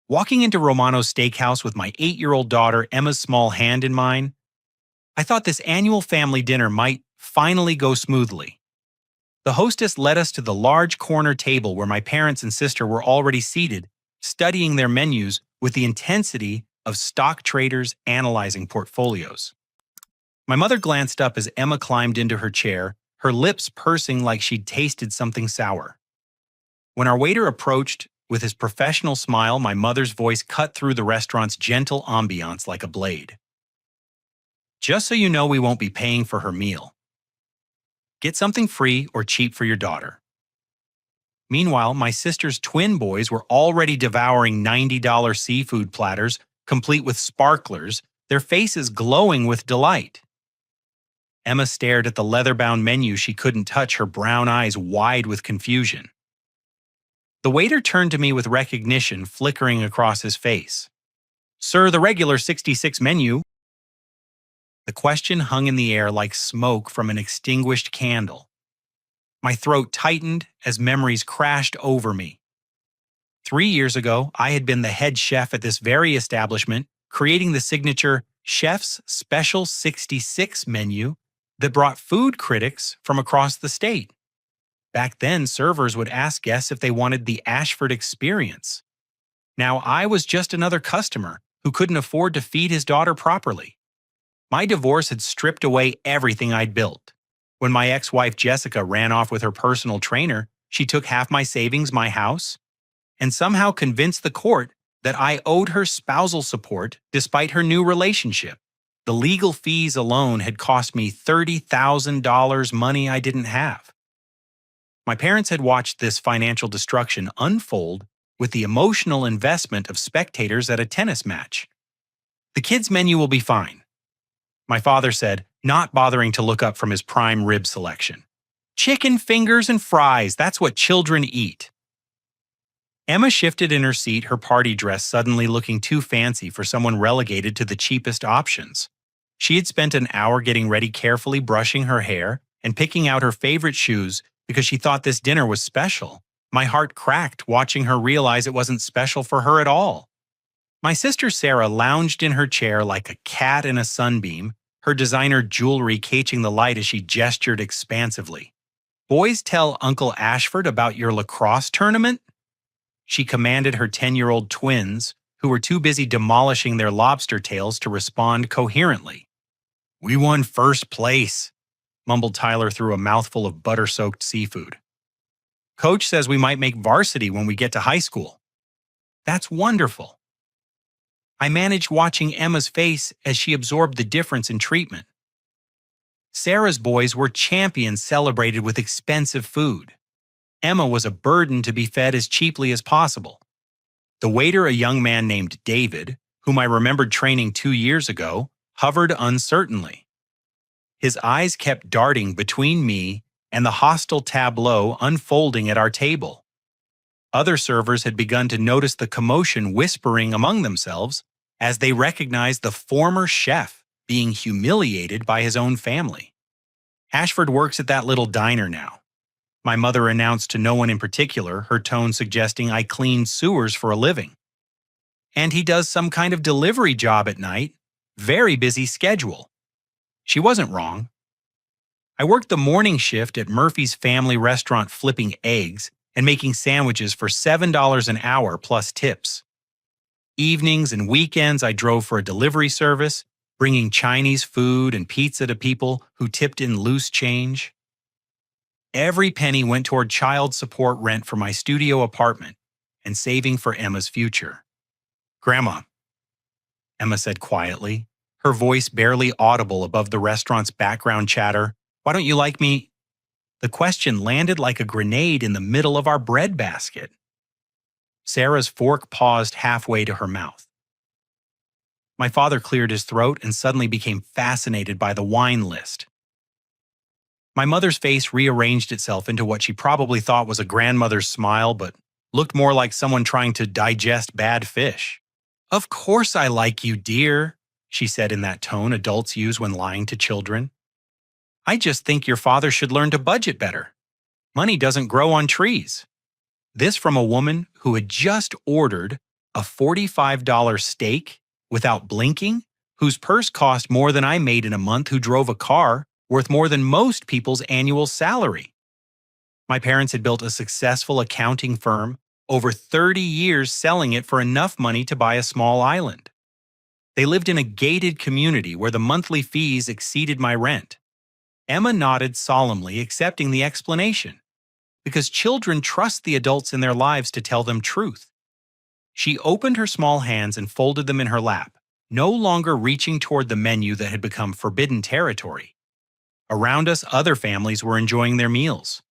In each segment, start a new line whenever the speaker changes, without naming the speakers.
Walking into Romano's Steakhouse with my 8-year-old daughter Emma's small hand in mine, I thought this annual family dinner might finally go smoothly. The hostess led us to the large corner table where my parents and sister were already seated, studying their menus with the intensity of stock traders analyzing portfolios. My mother glanced up as Emma climbed into her chair, her lips pursing like she'd tasted something sour. When our waiter approached, with his professional smile, my mother's voice cut through the restaurant's gentle ambiance like a blade. Just so you know, we won't be paying for her meal. Get something free or cheap for your daughter. Meanwhile, my sister's twin boys were already devouring $90 seafood platters, complete with sparklers, their faces glowing with delight. Emma stared at the leather-bound menu she couldn't touch, her brown eyes wide with confusion. The waiter turned to me with recognition flickering across his face. "Sir, the regular 66 menu." The question hung in the air like smoke from an extinguished candle. My throat tightened as memories crashed over me. 3 years ago, I had been the head chef at this very establishment, creating the signature Chef's Special 66 menu that brought food critics from across the state. Back then, servers would ask guests if they wanted the Ashford experience. Now I was just another customer who couldn't afford to feed his daughter properly. My divorce had stripped away everything I'd built. When my ex-wife Jessica ran off with her personal trainer, she took half my savings, my house, and somehow convinced the court that I owed her spousal support despite her new relationship. The legal fees alone had cost me $30,000, money I didn't have. My parents had watched this financial destruction unfold with the emotional investment of spectators at a tennis match. "The kids' menu will be fine," my father said, not bothering to look up from his prime rib selection. "Chicken fingers and fries, that's what children eat." Emma shifted in her seat, her party dress suddenly looking too fancy for someone relegated to the cheapest options. She had spent an hour getting ready, carefully brushing her hair and picking out her favorite shoes because she thought this dinner was special. My heart cracked watching her realize it wasn't special for her at all. My sister Sarah lounged in her chair like a cat in a sunbeam, her designer jewelry catching the light as she gestured expansively. "Boys, tell Uncle Ashford about your lacrosse tournament?" She commanded her 10-year-old twins, who were too busy demolishing their lobster tails to respond coherently. "We won first place," mumbled Tyler through a mouthful of butter-soaked seafood. "Coach says we might make varsity when we get to high school." "That's wonderful." I managed watching Emma's face as she absorbed the difference in treatment. Sarah's boys were champions celebrated with expensive food. Emma was a burden to be fed as cheaply as possible. The waiter, a young man named David, whom I remembered training 2 years ago, hovered uncertainly. His eyes kept darting between me and the hostile tableau unfolding at our table. Other servers had begun to notice the commotion, whispering among themselves as they recognized the former chef being humiliated by his own family. "Ashford works at that little diner now," my mother announced to no one in particular, her tone suggesting I cleaned sewers for a living. "And he does some kind of delivery job at night. Very busy schedule." She wasn't wrong. I worked the morning shift at Murphy's Family Restaurant flipping eggs and making sandwiches for $7 an hour plus tips. Evenings and weekends I drove for a delivery service, bringing Chinese food and pizza to people who tipped in loose change. Every penny went toward child support rent for my studio apartment and saving for Emma's future. "Grandma," Emma said quietly, her voice barely audible above the restaurant's background chatter, "why don't you like me?" The question landed like a grenade in the middle of our bread basket. Sarah's fork paused halfway to her mouth. My father cleared his throat and suddenly became fascinated by the wine list. My mother's face rearranged itself into what she probably thought was a grandmother's smile, but looked more like someone trying to digest bad fish. "Of course I like you, dear," she said in that tone adults use when lying to children. "I just think your father should learn to budget better. Money doesn't grow on trees." This from a woman who had just ordered A $45 steak without blinking, whose purse cost more than I made in a month, who drove a car worth more than most people's annual salary. My parents had built a successful accounting firm, over 30 years selling it for enough money to buy a small island. They lived in a gated community where the monthly fees exceeded my rent. Emma nodded solemnly, accepting the explanation, because children trust the adults in their lives to tell them truth. She opened her small hands and folded them in her lap, no longer reaching toward the menu that had become forbidden territory. Around us, other families were enjoying their meals,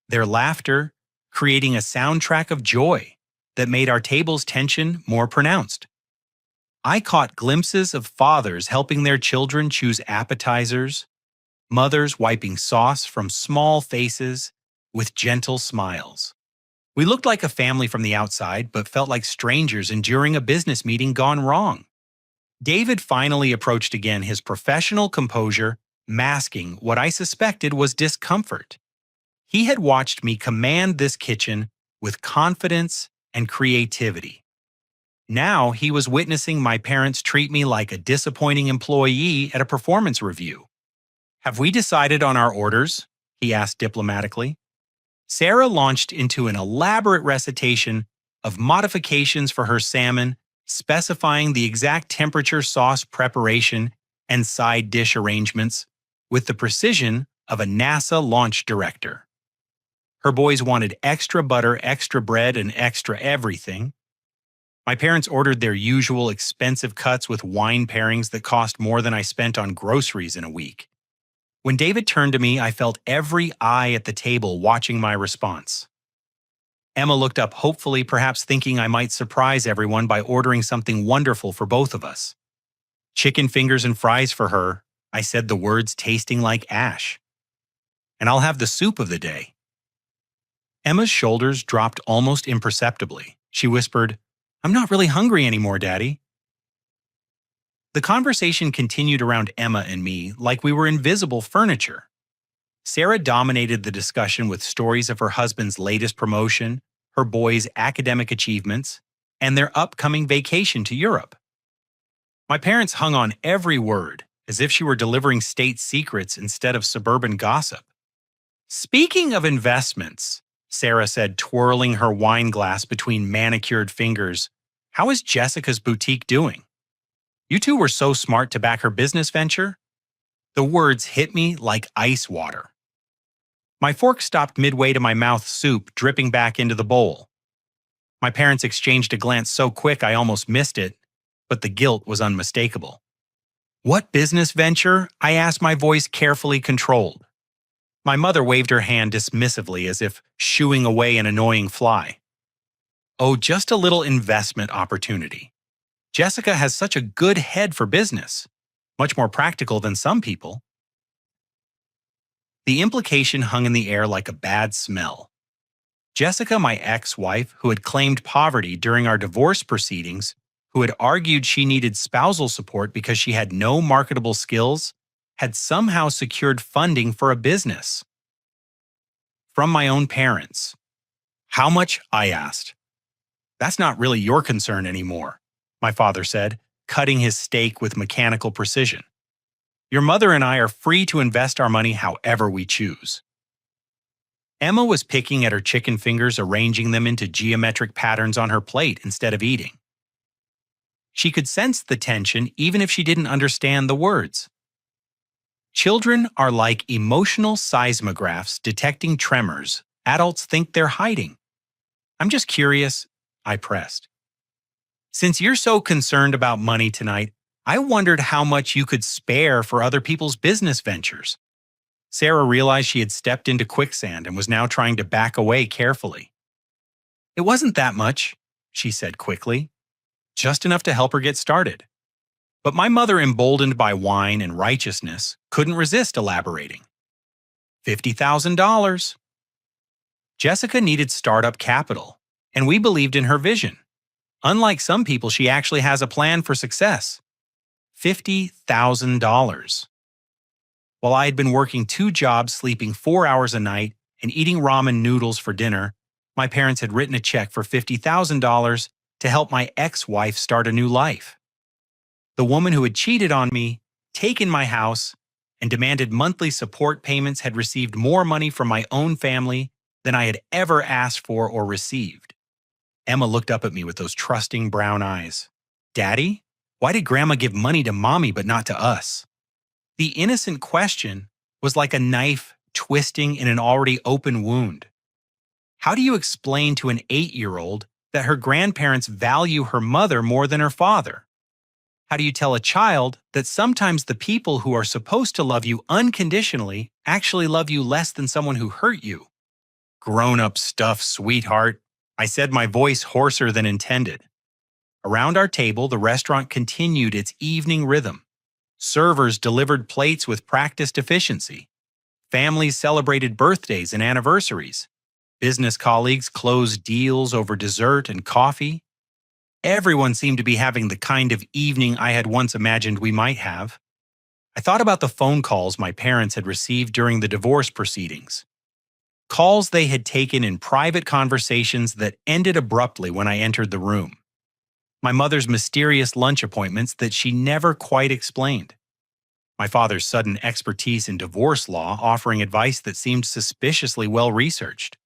their laughter creating a soundtrack of joy that made our table's tension more pronounced. I caught glimpses of fathers helping their children choose appetizers, mothers wiping sauce from small faces with gentle smiles. We looked like a family from the outside, but felt like strangers enduring a business meeting gone wrong. David finally approached again, his professional composure masking what I suspected was discomfort. He had watched me command this kitchen with confidence and creativity. Now he was witnessing my parents treat me like a disappointing employee at a performance review. "Have we decided on our orders?" he asked diplomatically. Sarah launched into an elaborate recitation of modifications for her salmon, specifying the exact temperature, sauce preparation, and side dish arrangements with the precision of a NASA launch director. Her boys wanted extra butter, extra bread, and extra everything. My parents ordered their usual expensive cuts with wine pairings that cost more than I spent on groceries in a week. When David turned to me, I felt every eye at the table watching my response. Emma looked up hopefully, perhaps thinking I might surprise everyone by ordering something wonderful for both of us. "Chicken fingers and fries for her," I said, the words tasting like ash. "And I'll have the soup of the day." Emma's shoulders dropped almost imperceptibly. She whispered, "I'm not really hungry anymore, Daddy." The conversation continued around Emma and me like we were invisible furniture. Sarah dominated the discussion with stories of her husband's latest promotion, her boys' academic achievements, and their upcoming vacation to Europe. My parents hung on every word, as if she were delivering state secrets instead of suburban gossip. "Speaking of investments," Sarah said, twirling her wine glass between manicured fingers, "how is Jessica's boutique doing? You two were so smart to back her business venture." The words hit me like ice water. My fork stopped midway to my mouth, soup dripping back into the bowl. My parents exchanged a glance so quick I almost missed it, but the guilt was unmistakable. "What business venture?" I asked, my voice carefully controlled. My mother waved her hand dismissively as if shooing away an annoying fly. "Oh, just a little investment opportunity. Jessica has such a good head for business, much more practical than some people." The implication hung in the air like a bad smell. Jessica, my ex-wife, who had claimed poverty during our divorce proceedings, who had argued she needed spousal support because she had no marketable skills, had somehow secured funding for a business. From my own parents. "How much?" I asked. "That's not really your concern anymore," my father said, cutting his steak with mechanical precision. "Your mother and I are free to invest our money however we choose." Emma was picking at her chicken fingers, arranging them into geometric patterns on her plate instead of eating. She could sense the tension even if she didn't understand the words. "Children are like emotional seismographs detecting tremors adults think they're hiding." "I'm just curious," I pressed. "Since you're so concerned about money tonight, I wondered how much you could spare for other people's business ventures." Sarah realized she had stepped into quicksand and was now trying to back away carefully. "It wasn't that much," she said quickly. "Just enough to help her get started." But my mother, emboldened by wine and righteousness, couldn't resist elaborating. $50,000. Jessica needed startup capital, and we believed in her vision. Unlike some people, she actually has a plan for success. $50,000. While I had been working 2 jobs, sleeping 4 hours a night, and eating ramen noodles for dinner, my parents had written a check for $50,000 to help my ex-wife start a new life. The woman who had cheated on me, taken my house, and demanded monthly support payments had received more money from my own family than I had ever asked for or received. Emma looked up at me with those trusting brown eyes. "Daddy, why did Grandma give money to Mommy but not to us?" The innocent question was like a knife twisting in an already open wound. How do you explain to an 8-year-old that her grandparents value her mother more than her father? How do you tell a child that sometimes the people who are supposed to love you unconditionally actually love you less than someone who hurt you? "Grown-up stuff, sweetheart," I said, my voice hoarser than intended. Around our table, the restaurant continued its evening rhythm. Servers delivered plates with practiced efficiency. Families celebrated birthdays and anniversaries. Business colleagues closed deals over dessert and coffee. Everyone seemed to be having the kind of evening I had once imagined we might have. I thought about the phone calls my parents had received during the divorce proceedings. Calls they had taken in private conversations that ended abruptly when I entered the room. My mother's mysterious lunch appointments that she never quite explained. My father's sudden expertise in divorce law offering advice that seemed suspiciously well-researched.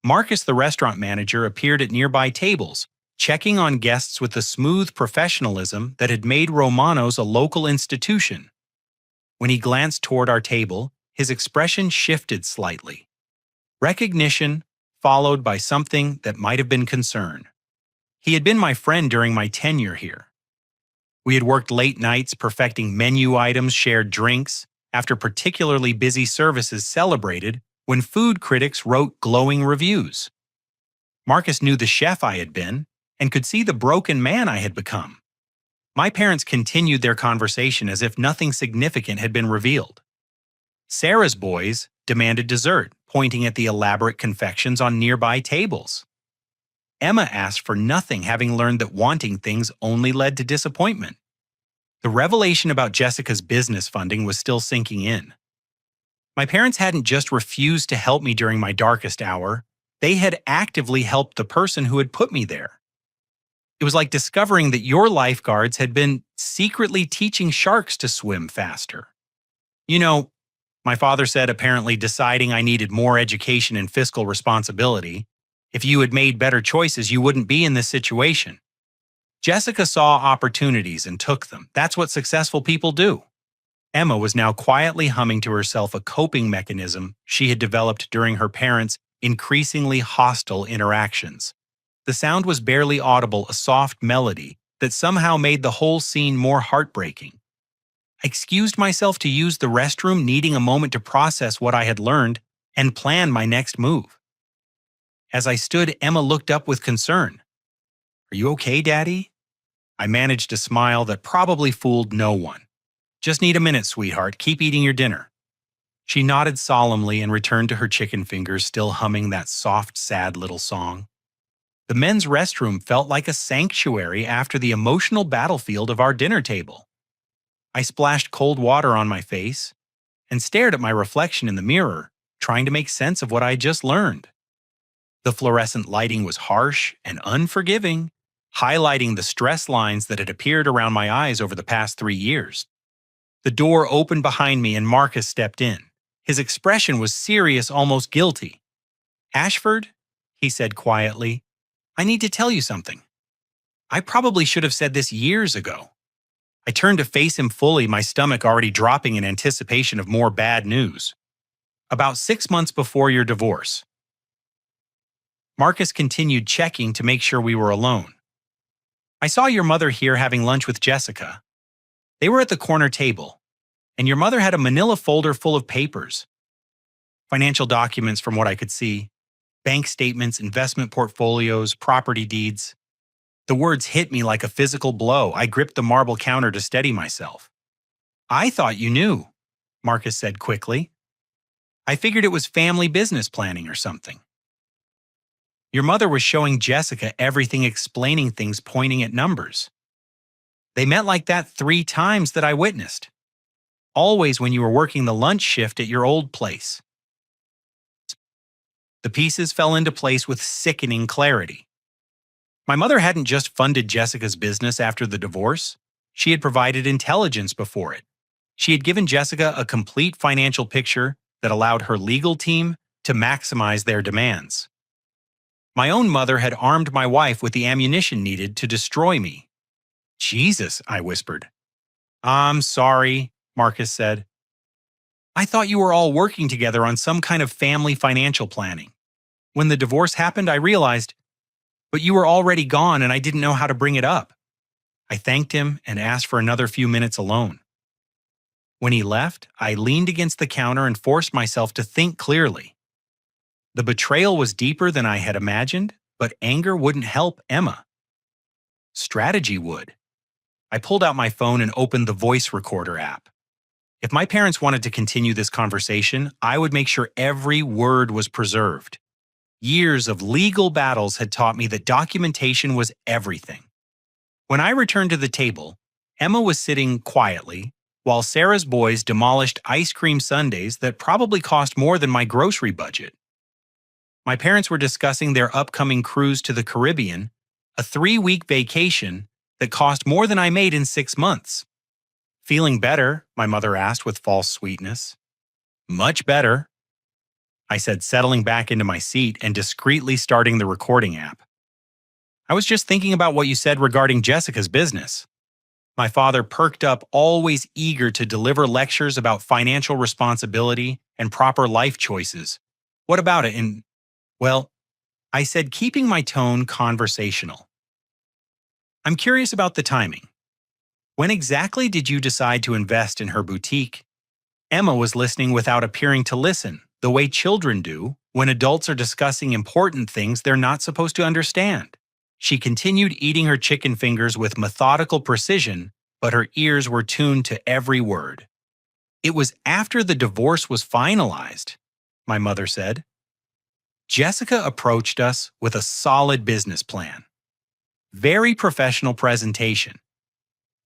Marcus, the restaurant manager, appeared at nearby tables, checking on guests with the smooth professionalism that had made Romano's a local institution. When he glanced toward our table, his expression shifted slightly. Recognition followed by something that might have been concern. He had been my friend during my tenure here. We had worked late nights perfecting menu items, shared drinks, after particularly busy services celebrated when food critics wrote glowing reviews. Marcus knew the chef I had been and could see the broken man I had become. My parents continued their conversation as if nothing significant had been revealed. Sarah's boys demanded dessert, pointing at the elaborate confections on nearby tables. Emma asked for nothing, having learned that wanting things only led to disappointment. The revelation about Jessica's business funding was still sinking in. My parents hadn't just refused to help me during my darkest hour, they had actively helped the person who had put me there. It was like discovering that your lifeguards had been secretly teaching sharks to swim faster. "You know," my father said, apparently deciding I needed more education and fiscal responsibility, "if you had made better choices, you wouldn't be in this situation." Jessica saw opportunities and took them. That's what successful people do. Emma was now quietly humming to herself a coping mechanism she had developed during her parents' increasingly hostile interactions. The sound was barely audible, a soft melody that somehow made the whole scene more heartbreaking. I excused myself to use the restroom, needing a moment to process what I had learned and plan my next move. As I stood, Emma looked up with concern. "Are you okay, Daddy?" I managed a smile that probably fooled no one. "Just need a minute, sweetheart. Keep eating your dinner." She nodded solemnly and returned to her chicken fingers, still humming that soft, sad little song. The men's restroom felt like a sanctuary after the emotional battlefield of our dinner table. I splashed cold water on my face and stared at my reflection in the mirror, trying to make sense of what I had just learned. The fluorescent lighting was harsh and unforgiving, highlighting the stress lines that had appeared around my eyes over the past 3 years. The door opened behind me and Marcus stepped in. His expression was serious, almost guilty. "Ashford," he said quietly, "I need to tell you something. I probably should have said this years ago." I turned to face him fully, my stomach already dropping in anticipation of more bad news. "About 6 months before your divorce." Marcus continued checking to make sure we were alone. "I saw your mother here having lunch with Jessica. They were at the corner table, and your mother had a manila folder full of papers. Financial documents from what I could see, bank statements, investment portfolios, property deeds. The words hit me like a physical blow. I gripped the marble counter to steady myself. "I thought you knew," Marcus said quickly. "I figured it was family business planning or something." "Your mother was showing Jessica everything, explaining things, pointing at numbers. They met like that 3 times that I witnessed. Always when you were working the lunch shift at your old place." The pieces fell into place with sickening clarity. My mother hadn't just funded Jessica's business after the divorce, she had provided intelligence before it. She had given Jessica a complete financial picture that allowed her legal team to maximize their demands. My own mother had armed my wife with the ammunition needed to destroy me. Jesus, I whispered. I'm sorry, Marcus said. I thought you were all working together on some kind of family financial planning. When the divorce happened, I realized, but you were already gone and I didn't know how to bring it up. I thanked him and asked for another few minutes alone. When he left, I leaned against the counter and forced myself to think clearly. The betrayal was deeper than I had imagined, but anger wouldn't help Emma. Strategy would. I pulled out my phone and opened the voice recorder app. If my parents wanted to continue this conversation, I would make sure every word was preserved. Years of legal battles had taught me that documentation was everything. When I returned to the table, Emma was sitting quietly, while Sarah's boys demolished ice cream sundaes that probably cost more than my grocery budget. My parents were discussing their upcoming cruise to the Caribbean, a 3-week vacation that cost more than I made in 6 months. Feeling better? My mother asked with false sweetness. Much better, I said, settling back into my seat and discreetly starting the recording app. I was just thinking about what you said regarding Jessica's business. My father perked up, always eager to deliver lectures about financial responsibility and proper life choices. What about it? Well, I said, keeping my tone conversational. I'm curious about the timing. When exactly did you decide to invest in her boutique? Emma was listening without appearing to listen, the way children do when adults are discussing important things they're not supposed to understand. She continued eating her chicken fingers with methodical precision, but her ears were tuned to every word. It was after the divorce was finalized, my mother said. Jessica approached us with a solid business plan. Very professional presentation.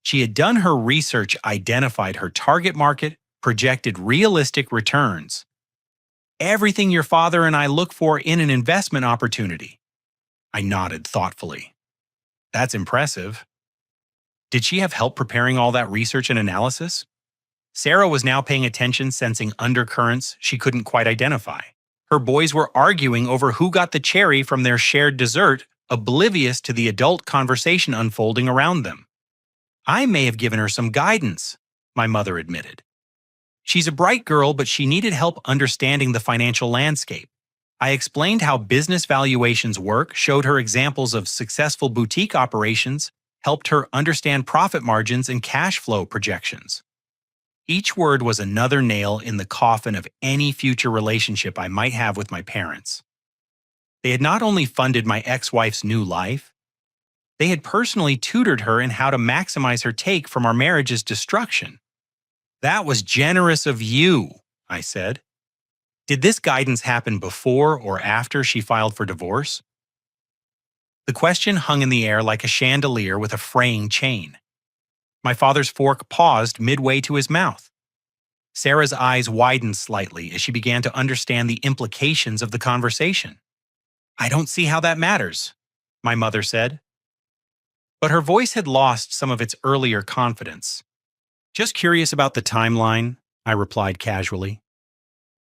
She had done her research, identified her target market, projected realistic returns. Everything your father and I look for in an investment opportunity. I nodded thoughtfully. That's impressive. Did she have help preparing all that research and analysis? Sarah was now paying attention, sensing undercurrents she couldn't quite identify. Her boys were arguing over who got the cherry from their shared dessert, oblivious to the adult conversation unfolding around them. I may have given her some guidance, my mother admitted. She's a bright girl, but she needed help understanding the financial landscape. I explained how business valuations work, showed her examples of successful boutique operations, helped her understand profit margins and cash flow projections. Each word was another nail in the coffin of any future relationship I might have with my parents. They had not only funded my ex-wife's new life, they had personally tutored her in how to maximize her take from our marriage's destruction. That was generous of you, I said. Did this guidance happen before or after she filed for divorce? The question hung in the air like a chandelier with a fraying chain. My father's fork paused midway to his mouth. Sarah's eyes widened slightly as she began to understand the implications of the conversation. I don't see how that matters, my mother said. But her voice had lost some of its earlier confidence. Just curious about the timeline, I replied casually.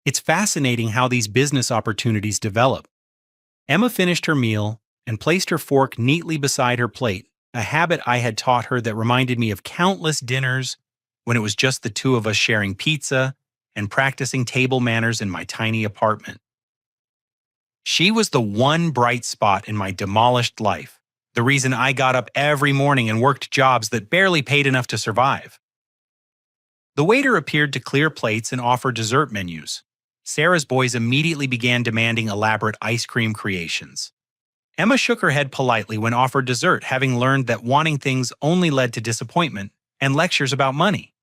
It's fascinating how these business opportunities develop. Emma finished her meal and placed her fork neatly beside her plate, a habit I had taught her that reminded me of countless dinners when it was just the two of us sharing pizza and practicing table manners in my tiny apartment. She was the one bright spot in my demolished life. The reason I got up every morning and worked jobs that barely paid enough to survive. The waiter appeared to clear plates and offer dessert menus. Sarah's boys immediately began demanding elaborate ice cream creations. Emma shook her head politely when offered dessert, having learned that wanting things only led to disappointment and lectures about money.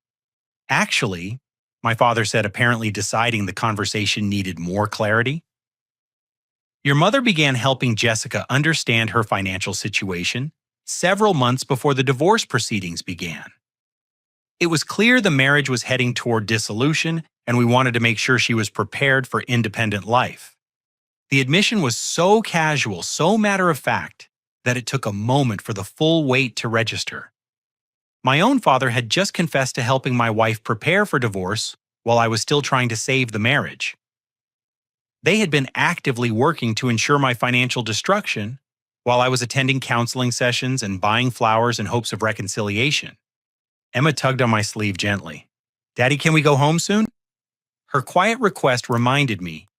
Actually, my father said, apparently deciding the conversation needed more clarity, your mother began helping Jessica understand her financial situation several months before the divorce proceedings began. It was clear the marriage was heading toward dissolution, and we wanted to make sure she was prepared for independent life. The admission was so casual, so matter-of-fact, that it took a moment for the full weight to register. My own father had just confessed to helping my wife prepare for divorce while I was still trying to save the marriage. They had been actively working to ensure my financial destruction while I was attending counseling sessions and buying flowers in hopes of reconciliation. Emma tugged on my sleeve gently. "Daddy, can we go home soon?" Her quiet request reminded me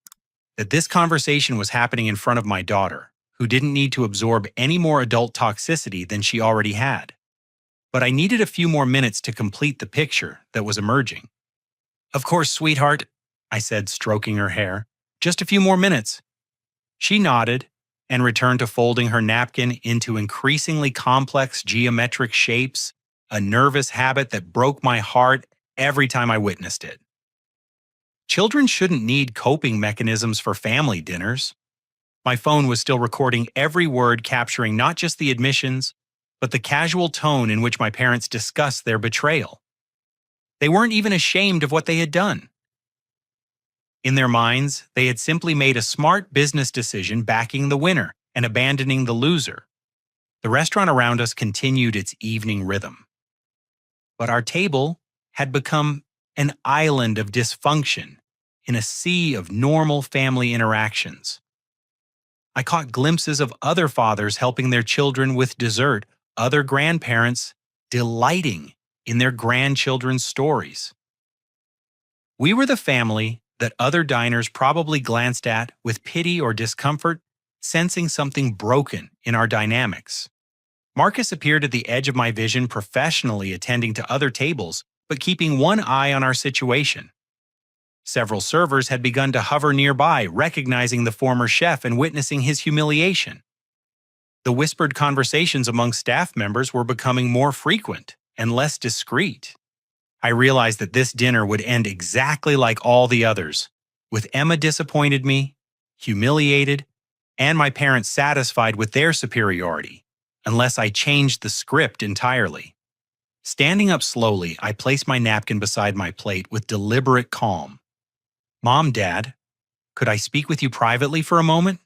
that this conversation was happening in front of my daughter, who didn't need to absorb any more adult toxicity than she already had. But I needed a few more minutes to complete the picture that was emerging. "Of course, sweetheart," I said, stroking her hair. "Just a few more minutes." She nodded and returned to folding her napkin into increasingly complex geometric shapes, a nervous habit that broke my heart every time I witnessed it. Children shouldn't need coping mechanisms for family dinners. My phone was still recording every word, capturing not just the admissions, but the casual tone in which my parents discussed their betrayal. They weren't even ashamed of what they had done. In their minds, they had simply made a smart business decision backing the winner and abandoning the loser. The restaurant around us continued its evening rhythm. But our table had become an island of dysfunction in a sea of normal family interactions. I caught glimpses of other fathers helping their children with dessert, other grandparents delighting in their grandchildren's stories. We were the family that other diners probably glanced at with pity or discomfort, sensing something broken in our dynamics. Marcus appeared at the edge of my vision, professionally attending to other tables, but keeping one eye on our situation. Several servers had begun to hover nearby, recognizing the former chef and witnessing his humiliation. The whispered conversations among staff members were becoming more frequent and less discreet. I realized that this dinner would end exactly like all the others, with Emma disappointed me, humiliated, and my parents satisfied with their superiority, unless I changed the script entirely. Standing up slowly, I placed my napkin beside my plate with deliberate calm. "Mom, Dad, could I speak with you privately for a moment?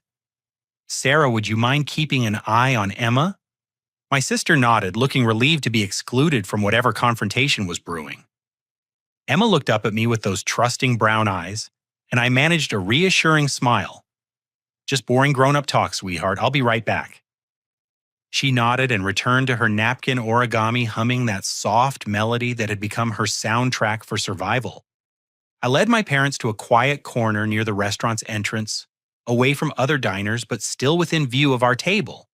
Sarah, would you mind keeping an eye on Emma?" My sister nodded, looking relieved to be excluded from whatever confrontation was brewing. Emma looked up at me with those trusting brown eyes, and I managed a reassuring smile. "Just boring grown-up talk, sweetheart. I'll be right back." She nodded and returned to her napkin origami, humming that soft melody that had become her soundtrack for survival. I led my parents to a quiet corner near the restaurant's entrance, away from other diners but still within view of our table.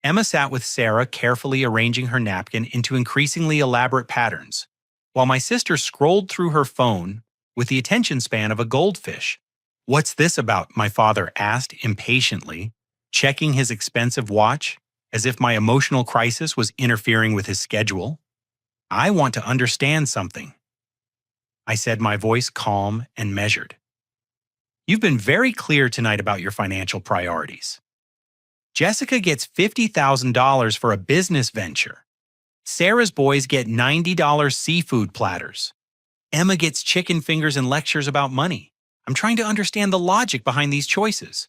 Emma sat with Sarah, carefully arranging her napkin into increasingly elaborate patterns, while my sister scrolled through her phone with the attention span of a goldfish. "What's this about?" my father asked impatiently, checking his expensive watch as if my emotional crisis was interfering with his schedule. "I want to understand something," I said, my voice calm and measured. "You've been very clear tonight about your financial priorities. Jessica gets $50,000 for a business venture. Sarah's boys get $90 seafood platters. Emma gets chicken fingers and lectures about money. I'm trying to understand the logic behind these choices."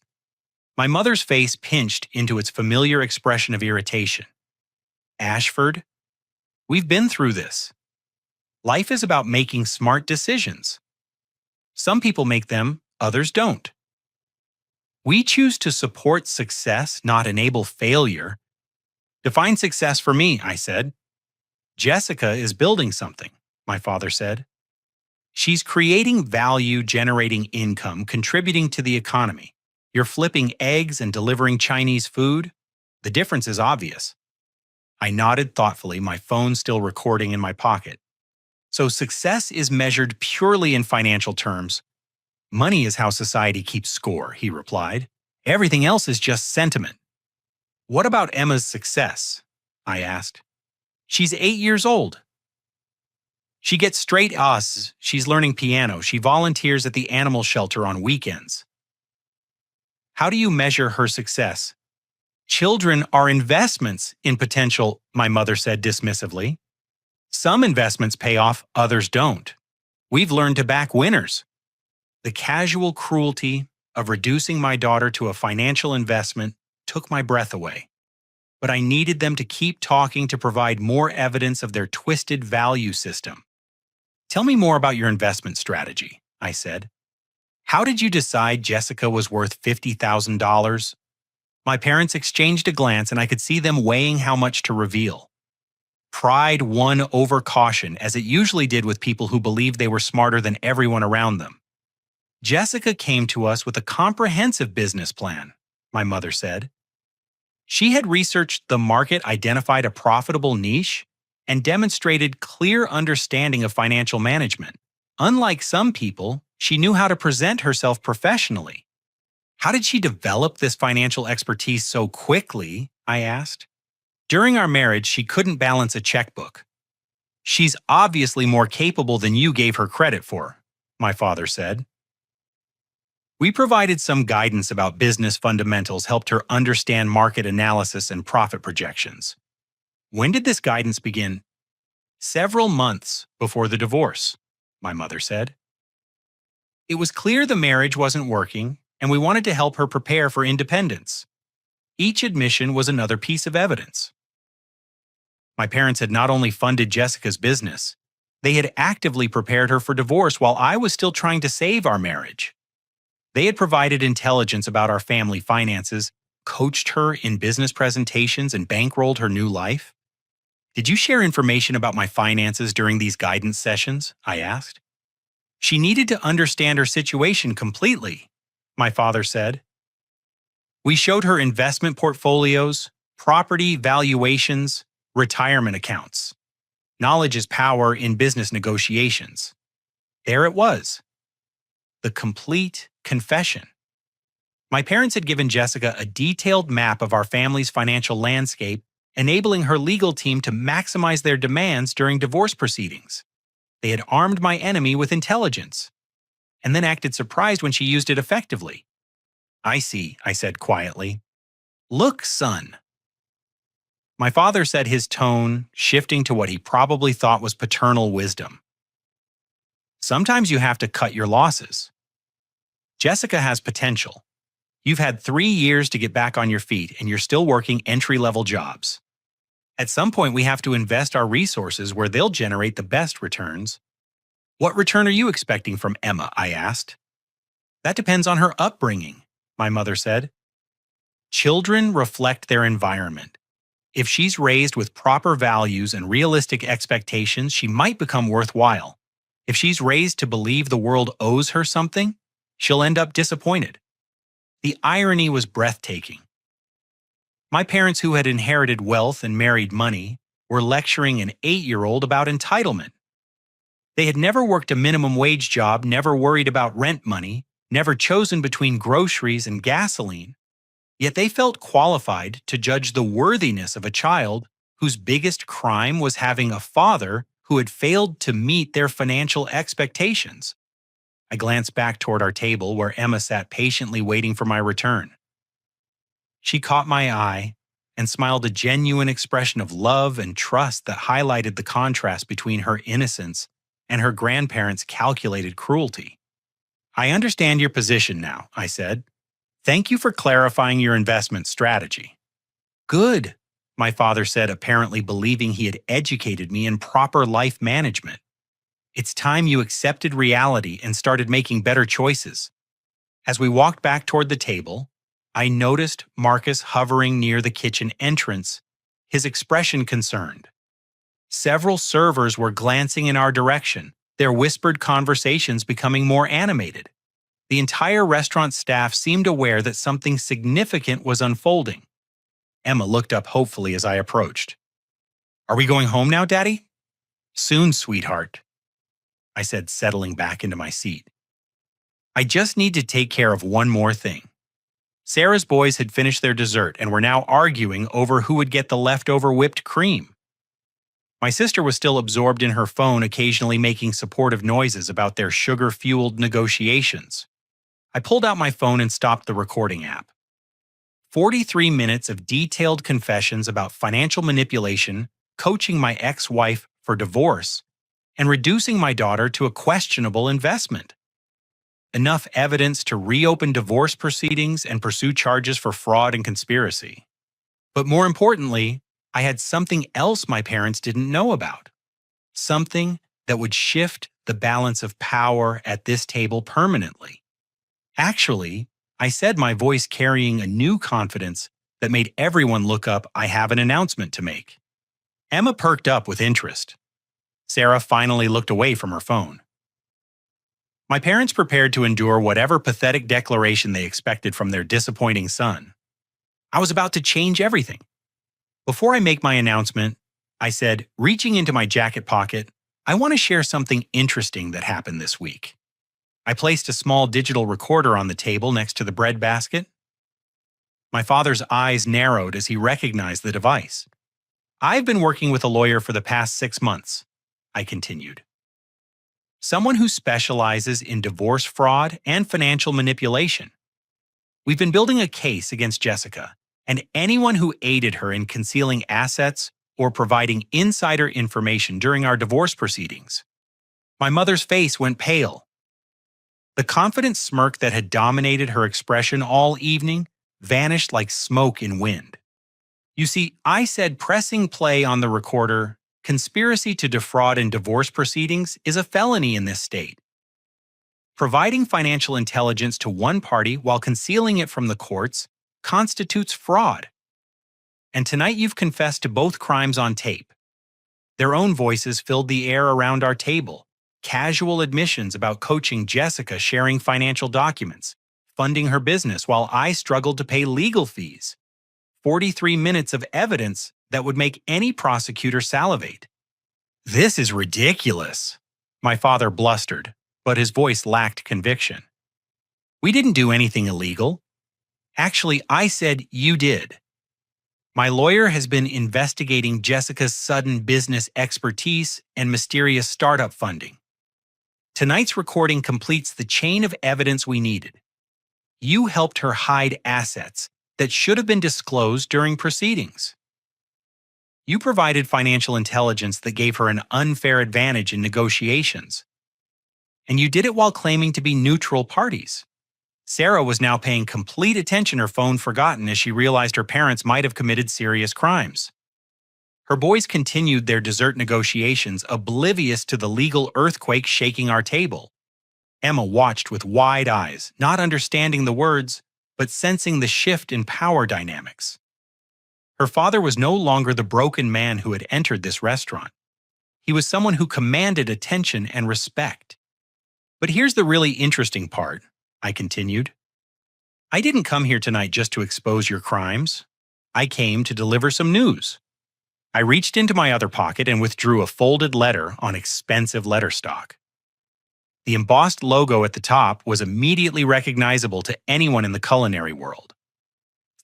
My mother's face pinched into its familiar expression of irritation. "Ashford, we've been through this. Life is about making smart decisions. Some people make them, others don't. We choose to support success, not enable failure. Define success for me," I said. "Jessica is building something," my father said. "She's creating value, generating income, contributing to the economy. You're flipping eggs and delivering Chinese food. The difference is obvious." I nodded thoughtfully, my phone still recording in my pocket. "So success is measured purely in financial terms. Money is how society keeps score," he replied. "Everything else is just sentiment." "What about Emma's success?" I asked. "She's 8 years old. She gets straight A's. She's learning piano. She volunteers at the animal shelter on weekends." "How do you measure her success?" "Children are investments in potential," my mother said dismissively. "Some investments pay off, others don't. We've learned to back winners." The casual cruelty of reducing my daughter to a financial investment took my breath away. but I needed them to keep talking to provide more evidence of their twisted value system. Tell me more about your investment strategy, I said. How did you decide Jessica was worth $50,000? My parents exchanged a glance and I could see them weighing how much to reveal. Pride won over caution, as it usually did with people who believed they were smarter than everyone around them. Jessica came to us with a comprehensive business plan, my mother said. She had researched the market, identified a profitable niche, and demonstrated clear understanding of financial management. Unlike some people, she knew how to present herself professionally. How did she develop this financial expertise so quickly? I asked. During our marriage, she couldn't balance a checkbook. She's obviously more capable than you gave her credit for, my father said. We provided some guidance about business fundamentals, helped her understand market analysis and profit projections. When did this guidance begin? Several months before the divorce, my mother said. It was clear the marriage wasn't working, and we wanted to help her prepare for independence. Each admission was another piece of evidence. My parents had not only funded Jessica's business, they had actively prepared her for divorce while I was still trying to save our marriage. They had provided intelligence about our family finances, coached her in business presentations, and bankrolled her new life. Did you share information about my finances during these guidance sessions? I asked. She needed to understand her situation completely, my father said. We showed her investment portfolios, property valuations, retirement accounts. Knowledge is power in business negotiations. There it was. The complete confession. My parents had given Jessica a detailed map of our family's financial landscape, enabling her legal team to maximize their demands during divorce proceedings. They had armed my enemy with intelligence, and then acted surprised when she used it effectively. I see, I said quietly. Look, son. My father said, his tone shifting to what he probably thought was paternal wisdom. Sometimes you have to cut your losses. Jessica has potential. You've had 3 years to get back on your feet, and you're still working entry-level jobs. At some point, we have to invest our resources where they'll generate the best returns. What return are you expecting from Emma? I asked. That depends on her upbringing, my mother said. Children reflect their environment. If she's raised with proper values and realistic expectations, she might become worthwhile. If she's raised to believe the world owes her something, she'll end up disappointed. The irony was breathtaking. My parents, who had inherited wealth and married money, were lecturing an 8-year-old about entitlement. They had never worked a minimum wage job, never worried about rent money, never chosen between groceries and gasoline. Yet they felt qualified to judge the worthiness of a child whose biggest crime was having a father who had failed to meet their financial expectations. I glanced back toward our table where Emma sat patiently waiting for my return. She caught my eye and smiled a genuine expression of love and trust that highlighted the contrast between her innocence and her grandparents' calculated cruelty. I understand your position now, I said. Thank you for clarifying your investment strategy. Good, my father said, apparently believing he had educated me in proper life management. It's time you accepted reality and started making better choices. As we walked back toward the table, I noticed Marcus hovering near the kitchen entrance, his expression concerned. Several servers were glancing in our direction, their whispered conversations becoming more animated. The entire restaurant staff seemed aware that something significant was unfolding. Emma looked up hopefully as I approached. Are we going home now, Daddy? Soon, sweetheart, I said, settling back into my seat. I just need to take care of one more thing. Sarah's boys had finished their dessert and were now arguing over who would get the leftover whipped cream. My sister was still absorbed in her phone, occasionally making supportive noises about their sugar-fueled negotiations. I pulled out my phone and stopped the recording app. 43 minutes of detailed confessions about financial manipulation, coaching my ex-wife for divorce, and reducing my daughter to a questionable investment. Enough evidence to reopen divorce proceedings and pursue charges for fraud and conspiracy. But more importantly, I had something else my parents didn't know about. Something that would shift the balance of power at this table permanently. Actually, I said, my voice carrying a new confidence that made everyone look up. I have an announcement to make. Emma perked up with interest. Sarah finally looked away from her phone. My parents prepared to endure whatever pathetic declaration they expected from their disappointing son. I was about to change everything. Before I make my announcement, I said, reaching into my jacket pocket, I want to share something interesting that happened this week. I placed a small digital recorder on the table next to the bread basket. My father's eyes narrowed as he recognized the device. I've been working with a lawyer for the past 6 months, I continued. Someone who specializes in divorce fraud and financial manipulation. We've been building a case against Jessica and anyone who aided her in concealing assets or providing insider information during our divorce proceedings. My mother's face went pale. The confident smirk that had dominated her expression all evening vanished like smoke in wind. You see, I said, pressing play on the recorder, conspiracy to defraud in divorce proceedings is a felony in this state. Providing financial intelligence to one party while concealing it from the courts constitutes fraud. And tonight you've confessed to both crimes on tape. Their own voices filled the air around our table, casual admissions about coaching Jessica, sharing financial documents, funding her business while I struggled to pay legal fees. 43 minutes of evidence that would make any prosecutor salivate. This is ridiculous, my father blustered, but his voice lacked conviction. We didn't do anything illegal. Actually, I said you did. My lawyer has been investigating Jessica's sudden business expertise and mysterious startup funding. Tonight's recording completes the chain of evidence we needed. You helped her hide assets that should have been disclosed during proceedings. You provided financial intelligence that gave her an unfair advantage in negotiations. And you did it while claiming to be neutral parties. Sarah was now paying complete attention, her phone forgotten as she realized her parents might have committed serious crimes. Her boys continued their dessert negotiations, oblivious to the legal earthquake shaking our table. Emma watched with wide eyes, not understanding the words, but sensing the shift in power dynamics. Her father was no longer the broken man who had entered this restaurant. He was someone who commanded attention and respect. But here's the really interesting part, I continued. I didn't come here tonight just to expose your crimes. I came to deliver some news. I reached into my other pocket and withdrew a folded letter on expensive letter stock. The embossed logo at the top was immediately recognizable to anyone in the culinary world.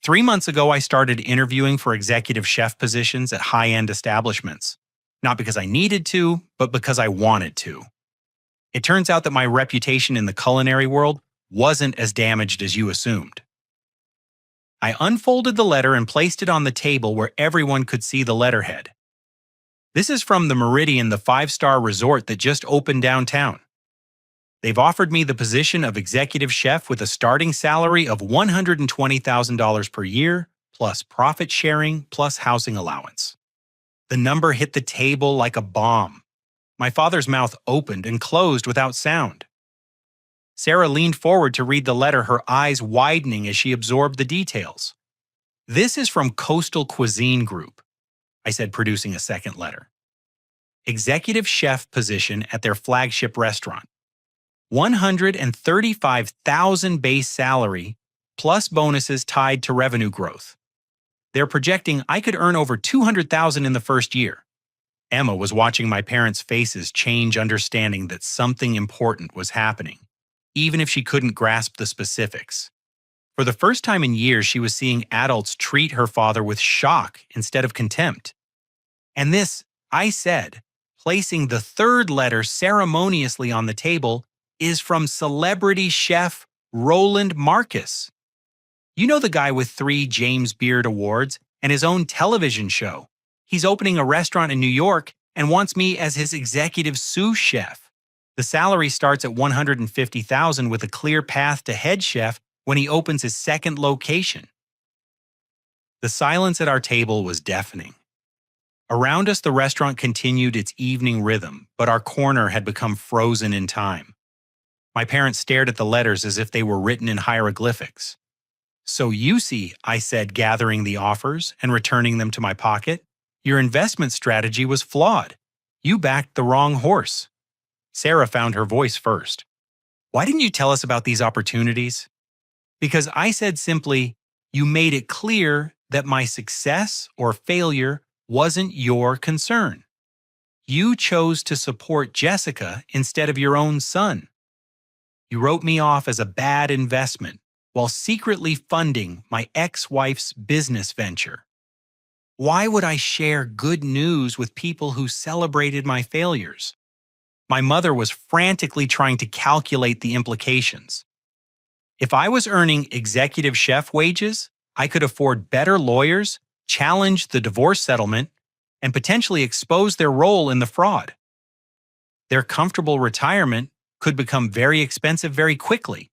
3 months ago, I started interviewing for executive chef positions at high-end establishments, not because I needed to, but because I wanted to. It turns out that my reputation in the culinary world wasn't as damaged as you assumed. I unfolded the letter and placed it on the table where everyone could see the letterhead. This is from the Meridian, the 5-star resort that just opened downtown. They've offered me the position of executive chef with a starting salary of $120,000 per year, plus profit sharing, plus housing allowance. The number hit the table like a bomb. My father's mouth opened and closed without sound. Sarah leaned forward to read the letter, her eyes widening as she absorbed the details. This is from Coastal Cuisine Group, I said, producing a second letter. Executive chef position at their flagship restaurant. $135,000 base salary, plus bonuses tied to revenue growth. They're projecting I could earn over $200,000 in the first year. Emma was watching my parents' faces change, understanding that something important was happening, even if she couldn't grasp the specifics. For the first time in years, she was seeing adults treat her father with shock instead of contempt. And this, I said, placing the third letter ceremoniously on the table, is from celebrity chef Roland Marcus. You know, the guy with 3 James Beard Awards and his own television show. He's opening a restaurant in New York and wants me as his executive sous chef. The salary starts at $150,000 with a clear path to head chef when he opens his second location. The silence at our table was deafening. Around us, the restaurant continued its evening rhythm, but our corner had become frozen in time. My parents stared at the letters as if they were written in hieroglyphics. "So you see," I said, gathering the offers and returning them to my pocket, "your investment strategy was flawed. You backed the wrong horse." Sarah found her voice first. "Why didn't you tell us about these opportunities?" "Because I said simply, you made it clear that my success or failure wasn't your concern. You chose to support Jessica instead of your own son. You wrote me off as a bad investment while secretly funding my ex-wife's business venture. Why would I share good news with people who celebrated my failures?" My mother was frantically trying to calculate the implications. If I was earning executive chef wages, I could afford better lawyers, challenge the divorce settlement, and potentially expose their role in the fraud. Their comfortable retirement could become very expensive very quickly.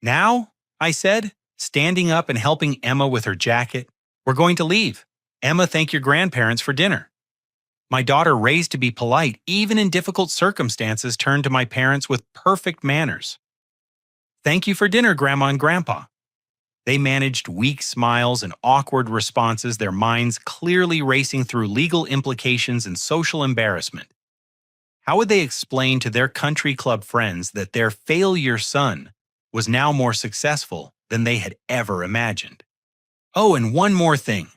"Now," I said, standing up and helping Emma with her jacket, "we're going to leave. Emma, thank your grandparents for dinner." My daughter, raised to be polite, even in difficult circumstances, turned to my parents with perfect manners. "Thank you for dinner, Grandma and Grandpa." They managed weak smiles and awkward responses, their minds clearly racing through legal implications and social embarrassment. How would they explain to their country club friends that their failure son was now more successful than they had ever imagined? "Oh, and one more thing,"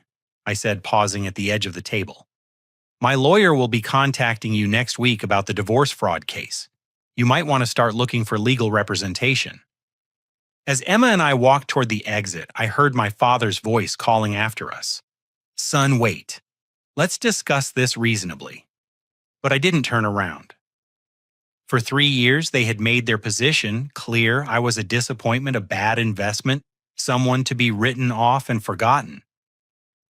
I said, pausing at the edge of the table. "My lawyer will be contacting you next week about the divorce fraud case. You might want to start looking for legal representation." As Emma and I walked toward the exit, I heard my father's voice calling after us. "Son, wait. Let's discuss this reasonably." But I didn't turn around. For 3 years, they had made their position clear. I was a disappointment, a bad investment, someone to be written off and forgotten.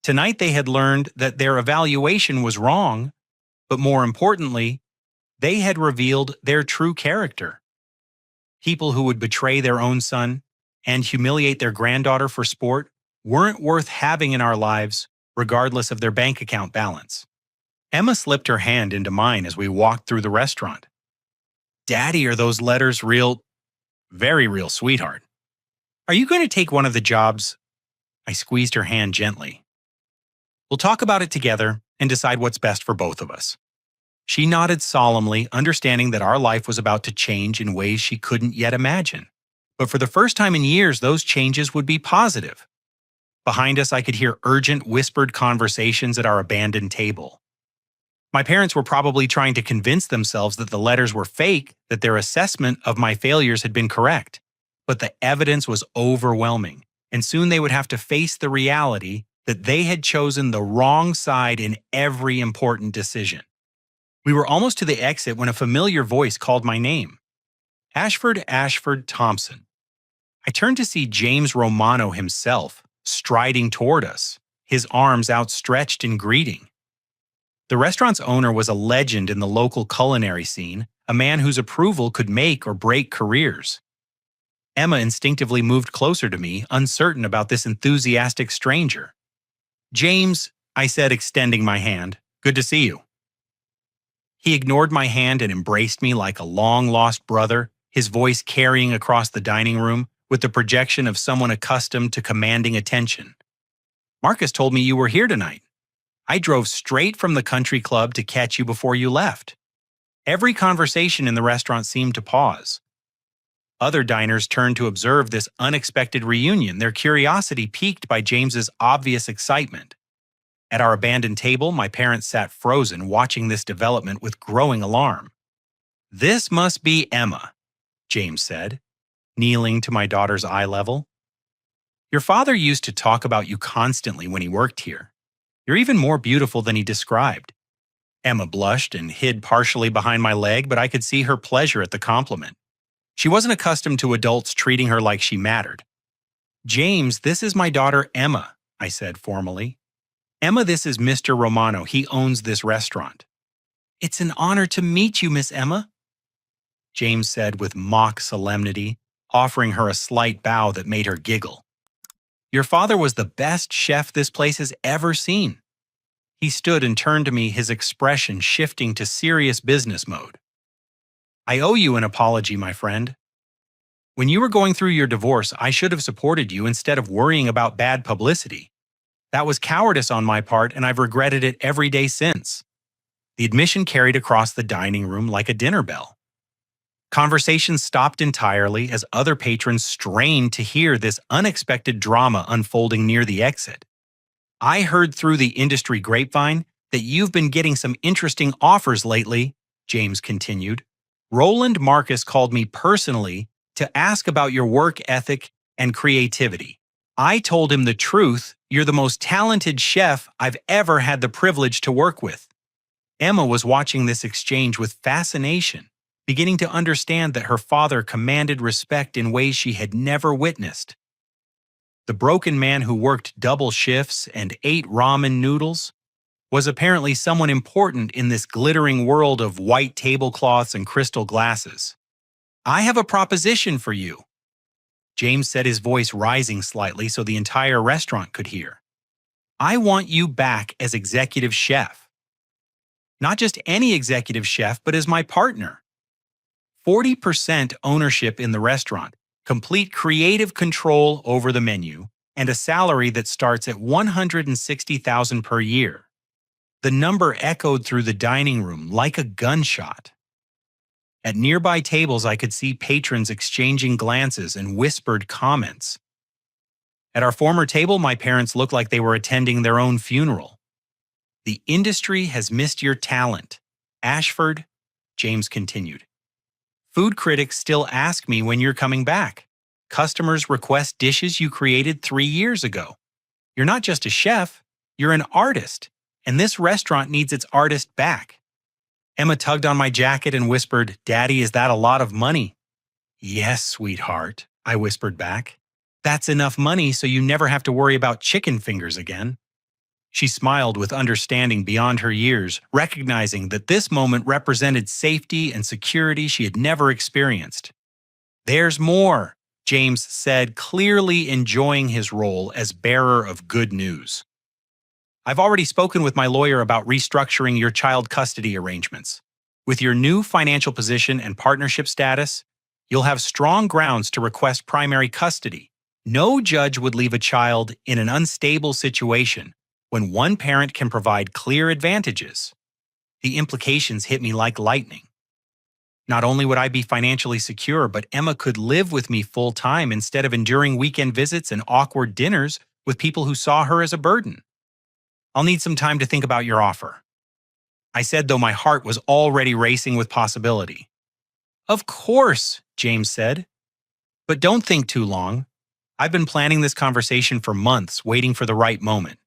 Tonight, they had learned that their evaluation was wrong, but more importantly, they had revealed their true character. People who would betray their own son and humiliate their granddaughter for sport weren't worth having in our lives, regardless of their bank account balance. Emma slipped her hand into mine as we walked through the restaurant. "Daddy, are those letters real?" "Very real, sweetheart." "Are you going to take one of the jobs?" I squeezed her hand gently. "We'll talk about it together and decide what's best for both of us." She nodded solemnly, understanding that our life was about to change in ways she couldn't yet imagine. But for the first time in years, those changes would be positive. Behind us, I could hear urgent, whispered conversations at our abandoned table. My parents were probably trying to convince themselves that the letters were fake, that their assessment of my failures had been correct. But the evidence was overwhelming, and soon they would have to face the reality that they had chosen the wrong side in every important decision. We were almost to the exit when a familiar voice called my name. Ashford Thompson." I turned to see James Romano himself, striding toward us, his arms outstretched in greeting. The restaurant's owner was a legend in the local culinary scene, a man whose approval could make or break careers. Emma instinctively moved closer to me, uncertain about this enthusiastic stranger. "James," I said, extending my hand, "good to see you." He ignored my hand and embraced me like a long-lost brother, his voice carrying across the dining room with the projection of someone accustomed to commanding attention. "Marcus told me you were here tonight. I drove straight from the country club to catch you before you left." Every conversation in the restaurant seemed to pause. Other diners turned to observe this unexpected reunion, their curiosity piqued by James's obvious excitement. At our abandoned table, my parents sat frozen, watching this development with growing alarm. "This must be Emma," James said, kneeling to my daughter's eye level. "Your father used to talk about you constantly when he worked here. You're even more beautiful than he described." Emma blushed and hid partially behind my leg, but I could see her pleasure at the compliment. She wasn't accustomed to adults treating her like she mattered. "James, this is my daughter Emma," I said formally. "Emma, this is Mr. Romano. He owns this restaurant." "It's an honor to meet you, Miss Emma," James said with mock solemnity, offering her a slight bow that made her giggle. Your father was the best chef this place has ever seen. He stood and turned to me, his expression shifting to serious business mode. I owe you an apology, my friend. When you were going through your divorce, I should have supported you instead of worrying about bad publicity. That was cowardice on my part, and I've regretted it every day since. The admission carried across the dining room like a dinner bell. Conversation stopped entirely as other patrons strained to hear this unexpected drama unfolding near the exit. I heard through the industry grapevine that you've been getting some interesting offers lately, James continued. Roland Marcus called me personally to ask about your work ethic and creativity. I told him the truth. You're the most talented chef I've ever had the privilege to work with. Emma was watching this exchange with fascination, beginning to understand that her father commanded respect in ways she had never witnessed. The broken man who worked double shifts and ate ramen noodles was apparently someone important in this glittering world of white tablecloths and crystal glasses. I have a proposition for you. James said, his voice rising slightly so the entire restaurant could hear. I want you back as executive chef. Not just any executive chef, but as my partner. 40% ownership in the restaurant, complete creative control over the menu, and a salary that starts at $160,000 per year. The number echoed through the dining room like a gunshot. At nearby tables, I could see patrons exchanging glances and whispered comments. At our former table, my parents looked like they were attending their own funeral. The industry has missed your talent, Ashford, James continued. Food critics still ask me when you're coming back. Customers request dishes you created 3 years ago. You're not just a chef, you're an artist, and this restaurant needs its artist back. Emma tugged on my jacket and whispered, Daddy, is that a lot of money? Yes, sweetheart, I whispered back. That's enough money so you never have to worry about chicken fingers again. She smiled with understanding beyond her years, recognizing that this moment represented safety and security she had never experienced. There's more, James said, clearly enjoying his role as bearer of good news. I've already spoken with my lawyer about restructuring your child custody arrangements. With your new financial position and partnership status, you'll have strong grounds to request primary custody. No judge would leave a child in an unstable situation when one parent can provide clear advantages. The implications hit me like lightning. Not only would I be financially secure, but Emma could live with me full-time instead of enduring weekend visits and awkward dinners with people who saw her as a burden. I'll need some time to think about your offer, I said, though my heart was already racing with possibility. Of course, James said. But don't think too long. I've been planning this conversation for months, waiting for the right moment.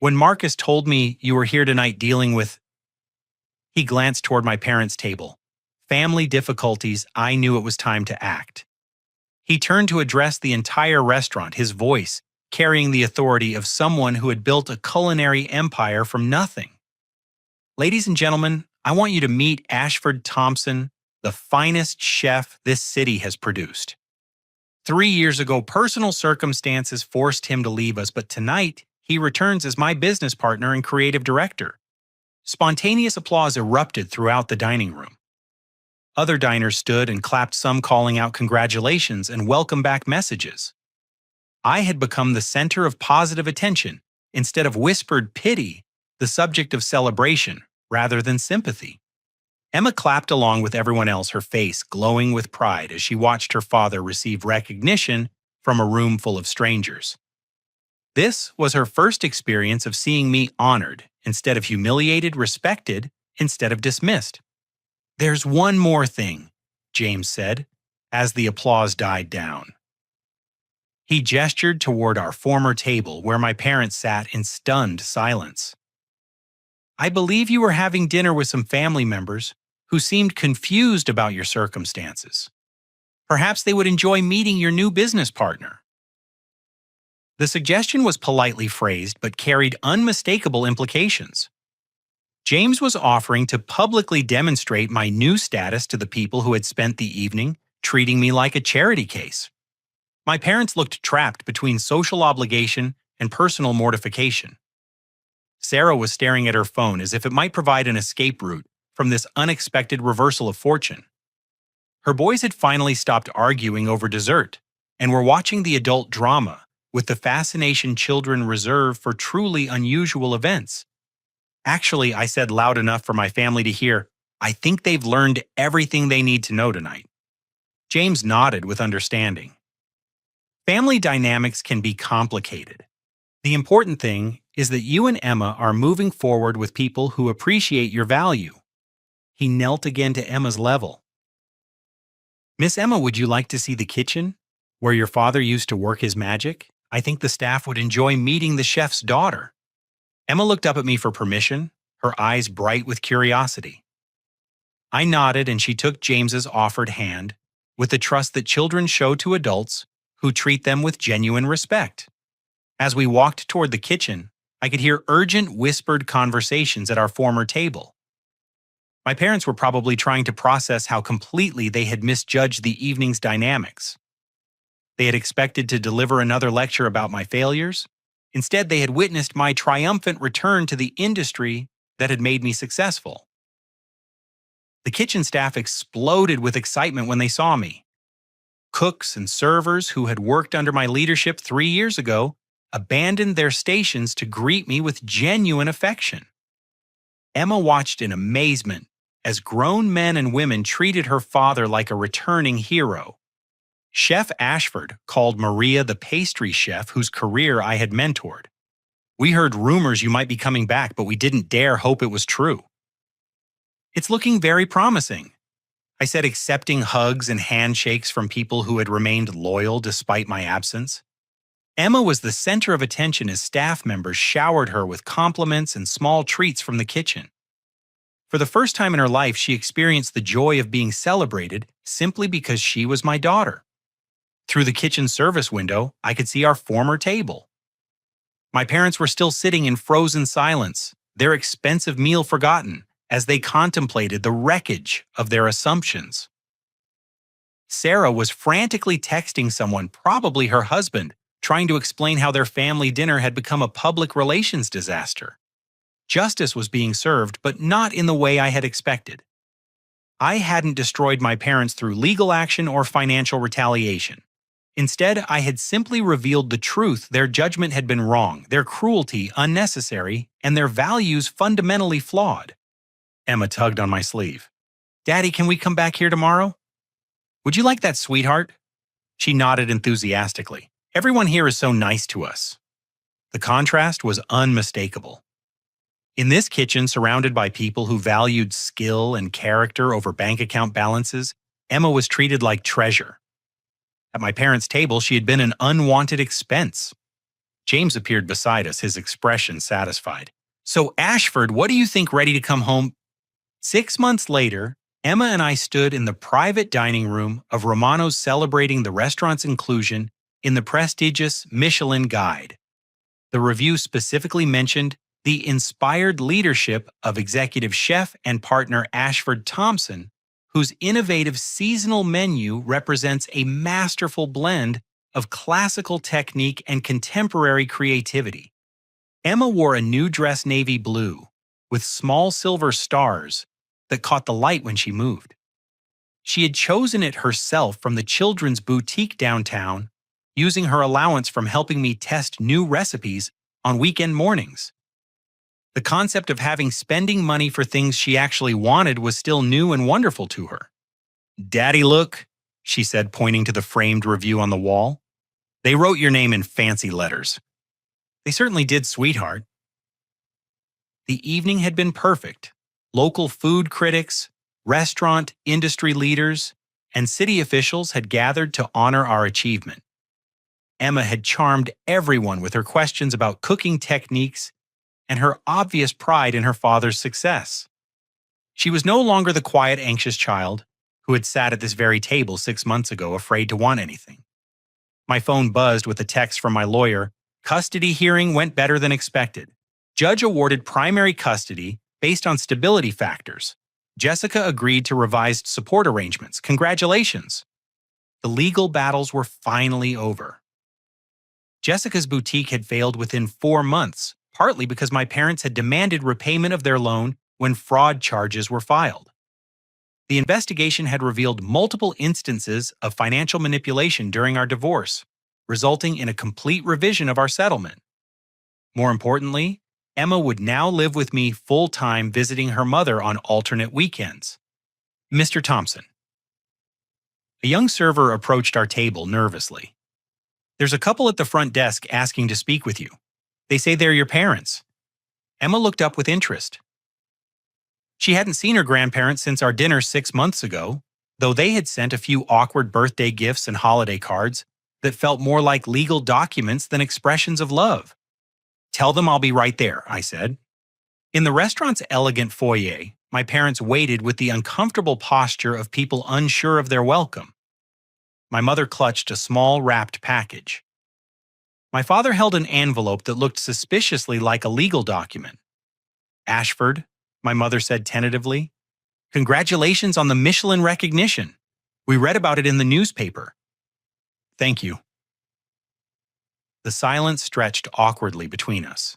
When Marcus told me you were here tonight dealing with... He glanced toward my parents' table. Family difficulties, I knew it was time to act. He turned to address the entire restaurant, his voice carrying the authority of someone who had built a culinary empire from nothing. Ladies and gentlemen, I want you to meet Ashford Thompson, the finest chef this city has produced. 3 years ago, personal circumstances forced him to leave us, but tonight, he returns as my business partner and creative director. Spontaneous applause erupted throughout the dining room. Other diners stood and clapped, some calling out congratulations and welcome back messages. I had become the center of positive attention, instead of whispered pity, the subject of celebration rather than sympathy. Emma clapped along with everyone else, her face glowing with pride as she watched her father receive recognition from a room full of strangers. This was her first experience of seeing me honored instead of humiliated, respected instead of dismissed. There's one more thing, James said, as the applause died down. He gestured toward our former table where my parents sat in stunned silence. I believe you were having dinner with some family members who seemed confused about your circumstances. Perhaps they would enjoy meeting your new business partner. The suggestion was politely phrased but carried unmistakable implications. James was offering to publicly demonstrate my new status to the people who had spent the evening treating me like a charity case. My parents looked trapped between social obligation and personal mortification. Sarah was staring at her phone as if it might provide an escape route from this unexpected reversal of fortune. Her boys had finally stopped arguing over dessert and were watching the adult drama with the fascination children reserve for truly unusual events. Actually, I said loud enough for my family to hear, I think they've learned everything they need to know tonight. James nodded with understanding. Family dynamics can be complicated. The important thing is that you and Emma are moving forward with people who appreciate your value. He knelt again to Emma's level. Miss Emma, would you like to see the kitchen, where your father used to work his magic? I think the staff would enjoy meeting the chef's daughter. Emma looked up at me for permission, her eyes bright with curiosity. I nodded and she took James's offered hand with the trust that children show to adults who treat them with genuine respect. As we walked toward the kitchen, I could hear urgent whispered conversations at our former table. My parents were probably trying to process how completely they had misjudged the evening's dynamics. They had expected to deliver another lecture about my failures. Instead, they had witnessed my triumphant return to the industry that had made me successful. The kitchen staff exploded with excitement when they saw me. Cooks and servers who had worked under my leadership 3 years ago abandoned their stations to greet me with genuine affection. Emma watched in amazement as grown men and women treated her father like a returning hero. Chef Ashford called Maria the pastry chef whose career I had mentored. We heard rumors you might be coming back, but we didn't dare hope it was true. It's looking very promising, I said, accepting hugs and handshakes from people who had remained loyal despite my absence. Emma was the center of attention as staff members showered her with compliments and small treats from the kitchen. For the first time in her life, she experienced the joy of being celebrated simply because she was my daughter. Through the kitchen service window, I could see our former table. My parents were still sitting in frozen silence, their expensive meal forgotten, as they contemplated the wreckage of their assumptions. Sarah was frantically texting someone, probably her husband, trying to explain how their family dinner had become a public relations disaster. Justice was being served, but not in the way I had expected. I hadn't destroyed my parents through legal action or financial retaliation. Instead, I had simply revealed the truth: their judgment had been wrong, their cruelty unnecessary, and their values fundamentally flawed. Emma tugged on my sleeve. Daddy, can we come back here tomorrow? Would you like that, sweetheart? She nodded enthusiastically. Everyone here is so nice to us. The contrast was unmistakable. In this kitchen, surrounded by people who valued skill and character over bank account balances, Emma was treated like treasure. At my parents' table, she had been an unwanted expense. James appeared beside us, his expression satisfied. So, Ashford, what do you think, ready to come home? 6 months later, Emma and I stood in the private dining room of Romano's, celebrating the restaurant's inclusion in the prestigious Michelin Guide. The review specifically mentioned the inspired leadership of executive chef and partner Ashford Thompson, whose innovative seasonal menu represents a masterful blend of classical technique and contemporary creativity. Emma wore a new dress, navy blue, with small silver stars that caught the light when she moved. She had chosen it herself from the children's boutique downtown, using her allowance from helping me test new recipes on weekend mornings. The concept of spending money for things she actually wanted was still new and wonderful to her. Daddy, look, she said, pointing to the framed review on the wall. They wrote your name in fancy letters. They certainly did, sweetheart. The evening had been perfect. Local food critics, restaurant industry leaders, and city officials had gathered to honor our achievement. Emma had charmed everyone with her questions about cooking techniques and her obvious pride in her father's success. She was no longer the quiet, anxious child who had sat at this very table 6 months ago, afraid to want anything. My phone buzzed with a text from my lawyer. Custody hearing went better than expected. Judge awarded primary custody based on stability factors. Jessica agreed to revised support arrangements. Congratulations. The legal battles were finally over. Jessica's boutique had failed within 4 months, partly because my parents had demanded repayment of their loan when fraud charges were filed. The investigation had revealed multiple instances of financial manipulation during our divorce, resulting in a complete revision of our settlement. More importantly, Emma would now live with me full-time, visiting her mother on alternate weekends. Mr. Thompson. A young server approached our table nervously. There's a couple at the front desk asking to speak with you. They say they're your parents. Emma looked up with interest. She hadn't seen her grandparents since our dinner 6 months ago, though they had sent a few awkward birthday gifts and holiday cards that felt more like legal documents than expressions of love. Tell them I'll be right there, I said. In the restaurant's elegant foyer, my parents waited with the uncomfortable posture of people unsure of their welcome. My mother clutched a small wrapped package. My father held an envelope that looked suspiciously like a legal document. Ashford, my mother said tentatively. Congratulations on the Michelin recognition. We read about it in the newspaper. Thank you. The silence stretched awkwardly between us.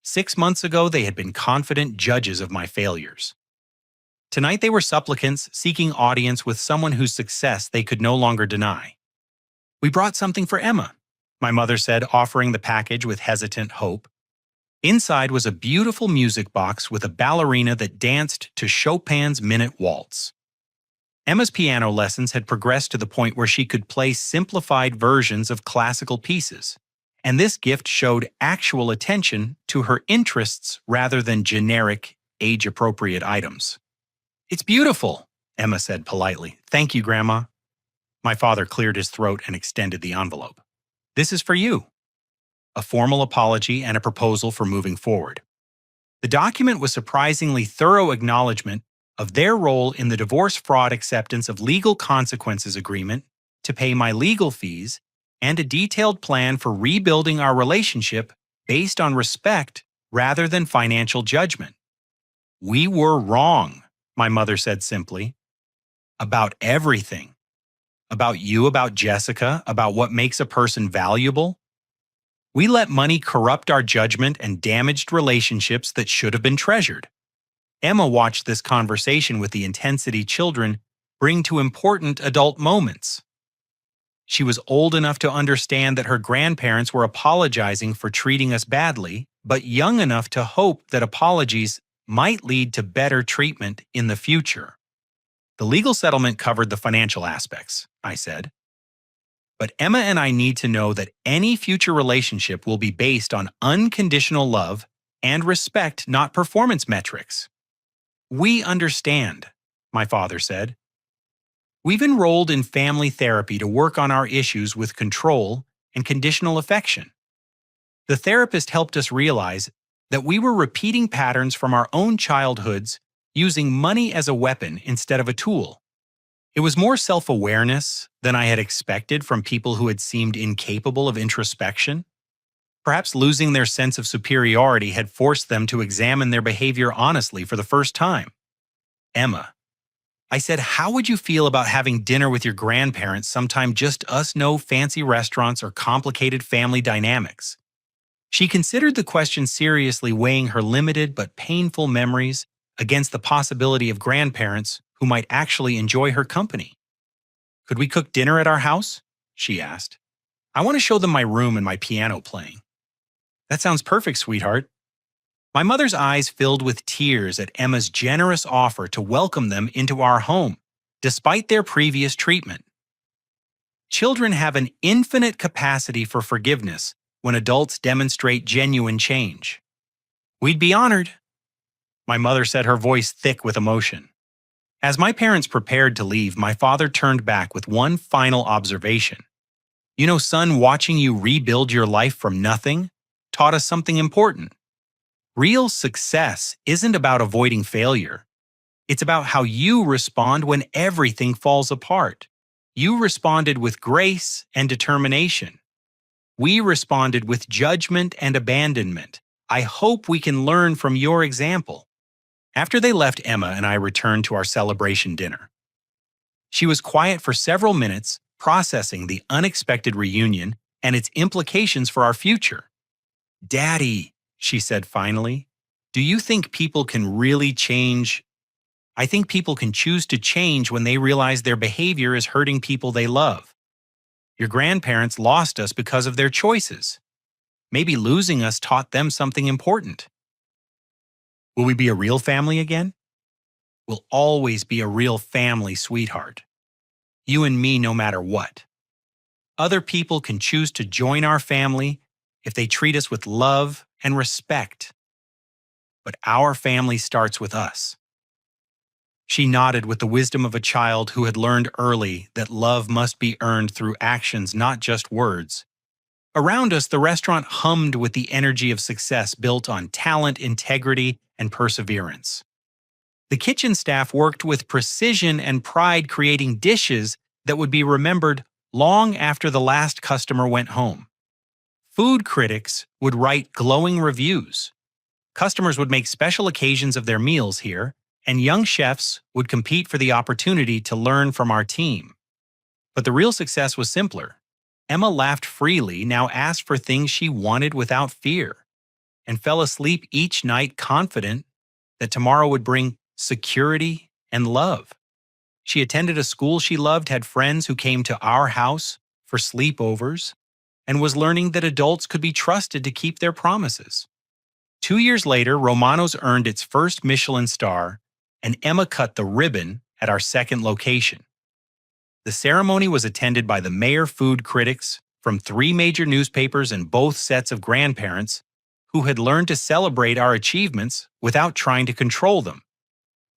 6 months ago, they had been confident judges of my failures. Tonight, they were supplicants seeking audience with someone whose success they could no longer deny. We brought something for Emma, my mother said, offering the package with hesitant hope. Inside was a beautiful music box with a ballerina that danced to Chopin's Minute Waltz. Emma's piano lessons had progressed to the point where she could play simplified versions of classical pieces, and this gift showed actual attention to her interests rather than generic, age-appropriate items. It's beautiful, Emma said politely. Thank you, Grandma. My father cleared his throat and extended the envelope. This is for you. A formal apology and a proposal for moving forward. The document was surprisingly thorough acknowledgement of their role in the divorce fraud acceptance of legal consequences agreement to pay my legal fees and a detailed plan for rebuilding our relationship based on respect rather than financial judgment. We were wrong, my mother said simply. About everything. About you, about Jessica, about what makes a person valuable. We let money corrupt our judgment and damaged relationships that should have been treasured. Emma watched this conversation with the intensity children bring to important adult moments. She was old enough to understand that her grandparents were apologizing for treating us badly, but young enough to hope that apologies might lead to better treatment in the future. The legal settlement covered the financial aspects, I said. But Emma and I need to know that any future relationship will be based on unconditional love and respect, not performance metrics. We understand, my father said. We've enrolled in family therapy to work on our issues with control and conditional affection. The therapist helped us realize that we were repeating patterns from our own childhoods, using money as a weapon instead of a tool. It was more self-awareness than I had expected from people who had seemed incapable of introspection. Perhaps losing their sense of superiority had forced them to examine their behavior honestly for the first time. Emma, I said, how would you feel about having dinner with your grandparents sometime, just us, no fancy restaurants or complicated family dynamics? She considered the question seriously, weighing her limited but painful memories against the possibility of grandparents who might actually enjoy her company. Could we cook dinner at our house? She asked. I want to show them my room and my piano playing. That sounds perfect, sweetheart. My mother's eyes filled with tears at Emma's generous offer to welcome them into our home, despite their previous treatment. Children have an infinite capacity for forgiveness when adults demonstrate genuine change. We'd be honored, my mother said, her voice thick with emotion. As my parents prepared to leave, my father turned back with one final observation. You know, son, watching you rebuild your life from nothing taught us something important. Real success isn't about avoiding failure. It's about how you respond when everything falls apart. You responded with grace and determination. We responded with judgment and abandonment. I hope we can learn from your example. After they left, Emma and I returned to our celebration dinner. She was quiet for several minutes processing the unexpected reunion and its implications for our future. "Daddy," she said finally, "do you think people can really change?" "I think people can choose to change when they realize their behavior is hurting people they love. Your grandparents lost us because of their choices. Maybe losing us taught them something important." "Will we be a real family again?" "We'll always be a real family, sweetheart. You and me no matter what. Other people can choose to join our family if they treat us with love and respect. But our family starts with us." She nodded with the wisdom of a child who had learned early that love must be earned through actions, not just words. Around us, the restaurant hummed with the energy of success built on talent, integrity, and perseverance. The kitchen staff worked with precision and pride, creating dishes that would be remembered long after the last customer went home. Food critics would write glowing reviews. Customers would make special occasions of their meals here, and young chefs would compete for the opportunity to learn from our team. But the real success was simpler. Emma laughed freely, now asked for things she wanted without fear, and fell asleep each night confident that tomorrow would bring security and love. She attended a school she loved, had friends who came to our house for sleepovers, and was learning that adults could be trusted to keep their promises. 2 years later, Romano's earned its first Michelin star, and Emma cut the ribbon at our second location. The ceremony was attended by the mayor, food critics from 3 major newspapers, and both sets of grandparents who had learned to celebrate our achievements without trying to control them.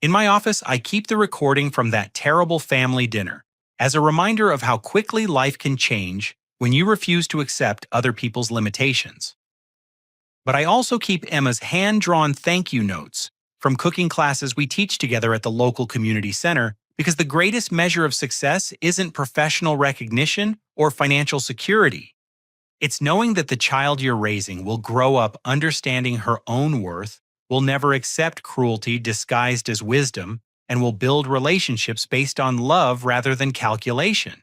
In my office, I keep the recording from that terrible family dinner as a reminder of how quickly life can change when you refuse to accept other people's limitations. But I also keep Emma's hand-drawn thank you notes from cooking classes we teach together at the local community center, because the greatest measure of success isn't professional recognition or financial security. It's knowing that the child you're raising will grow up understanding her own worth, will never accept cruelty disguised as wisdom, and will build relationships based on love rather than calculation.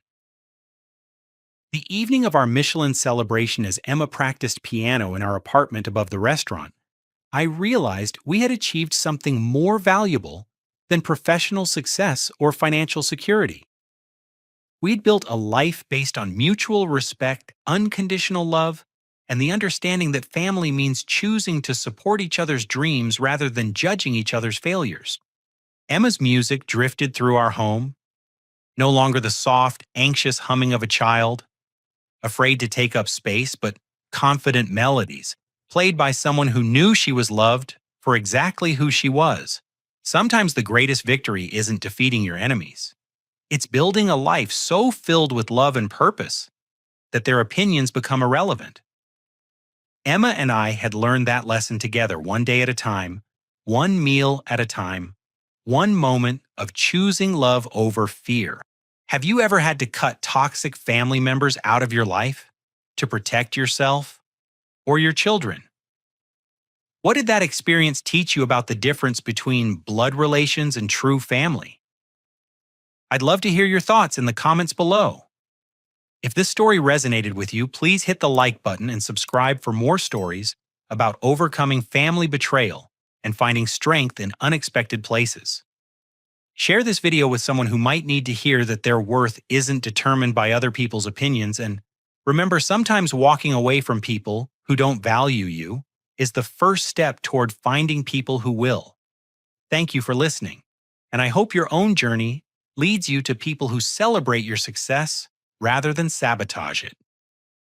The evening of our Michelin celebration, as Emma practiced piano in our apartment above the restaurant, I realized we had achieved something more valuable than professional success or financial security. We'd built a life based on mutual respect, unconditional love, and the understanding that family means choosing to support each other's dreams rather than judging each other's failures. Emma's music drifted through our home, no longer the soft, anxious humming of a child, afraid to take up space, but confident melodies, played by someone who knew she was loved for exactly who she was. Sometimes the greatest victory isn't defeating your enemies. It's building a life so filled with love and purpose that their opinions become irrelevant. Emma and I had learned that lesson together, one day at a time, one meal at a time, one moment of choosing love over fear. Have you ever had to cut toxic family members out of your life to protect yourself or your children? What did that experience teach you about the difference between blood relations and true family? I'd love to hear your thoughts in the comments below. If this story resonated with you, please hit the like button and subscribe for more stories about overcoming family betrayal and finding strength in unexpected places. Share this video with someone who might need to hear that their worth isn't determined by other people's opinions, and remember, sometimes walking away from people who don't value you is the first step toward finding people who will. Thank you for listening, and I hope your own journey leads you to people who celebrate your success rather than sabotage it.